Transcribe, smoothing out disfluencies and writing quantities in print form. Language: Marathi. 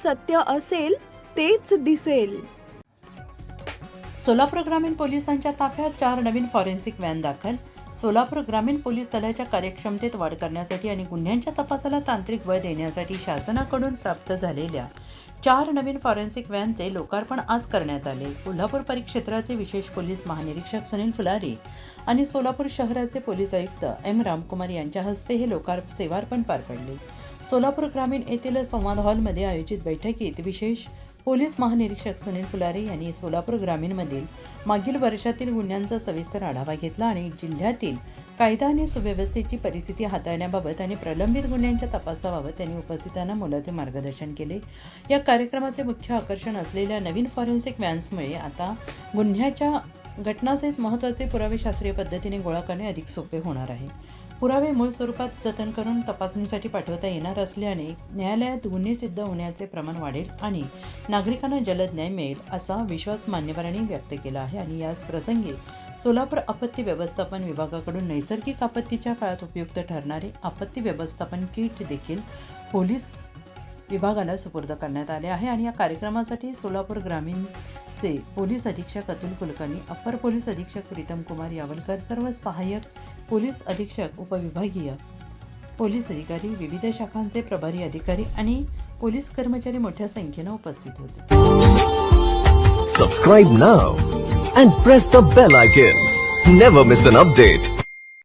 सत्य असेल तेच दिसेल. सोलापूर ग्रामीण पोलिसांच्या ताफ्यात 4 नवीन फॉरेन्सिक व्हॅन दाखल. सोलापूर ग्रामीण पोलीस दलाच्या कार्यक्षमतेत वाढ करण्यासाठी आणि गुन्ह्यांच्या तपासाला तांत्रिक बळ देण्यासाठी शासनाकडून प्राप्त झालेल्या 4 नवीन फॉरेन्सिक व्हॅनचे लोकार्पण आज करण्यात आले. कोल्हापूर परिक्षेत्राचे विशेष पोलीस महानिरीक्षक सुनील फुलारी आणि सोलापूर शहराचे पोलीस आयुक्त एम रामकुमार यांच्या हस्ते हे सेवार्पण पार पडले. सोलापूर ग्रामीण येथील संवाद हॉलमध्ये आयोजित बैठकीत विशेष पोलीस महानिरीक्षक सुनील फुलारी यांनी सोलापूर ग्रामीणमधील मागील वर्षातील गुन्ह्यांचा सविस्तर आढावा घेतला आणि जिल्ह्यातील कायदा आणि सुव्यवस्थेची परिस्थिती हाताळण्याबाबत आणि प्रलंबित गुन्ह्यांच्या तपासाबाबत त्यांनी उपस्थितांना मोलाचे मार्गदर्शन केले. या कार्यक्रमाचे मुख्य आकर्षण असलेल्या नवीन फॉरेन्सिक व्हॅन्समुळे आता गुन्ह्याच्या घटनासहित महत्त्वाचे पुरावे शास्त्रीय पद्धतीने गोळा करणे अधिक सोपे होणार आहे. पुरावे मूळ स्वरूपात जतन करून तपासणीसाठी पाठवता येणार असल्याने न्यायालयात गुन्हे सिद्ध होण्याचे प्रमाण वाढेल आणि नागरिकांना जलद न्याय मिळेल असा विश्वास मान्यवरांनी व्यक्त केला आहे. आणि याच प्रसंगी सोलापूर आपत्ती व्यवस्थापन विभागाकडून नैसर्गिक आपत्तीच्या काळात उपयुक्त ठरणारे आपत्ती व्यवस्थापन किट देखील पोलीस विभागाला सुपूर्द करण्यात आले आहे. आणि या कार्यक्रमासाठी सोलापूर ग्रामीणचे पोलीस अधीक्षक अतुल कुलकर्णी, अप्पर पोलीस अधीक्षक प्रीतम कुमार यावलकर, सर्व सहाय्यक पोलीस अधीक्षक, उपविभागीय पोलीस अधिकारी, विविध शाखांचे प्रभारी अधिकारी आणि पोलीस कर्मचारी मोठ्या संख्येने उपस्थित होते. Subscribe now and press the bell icon. Never miss an update.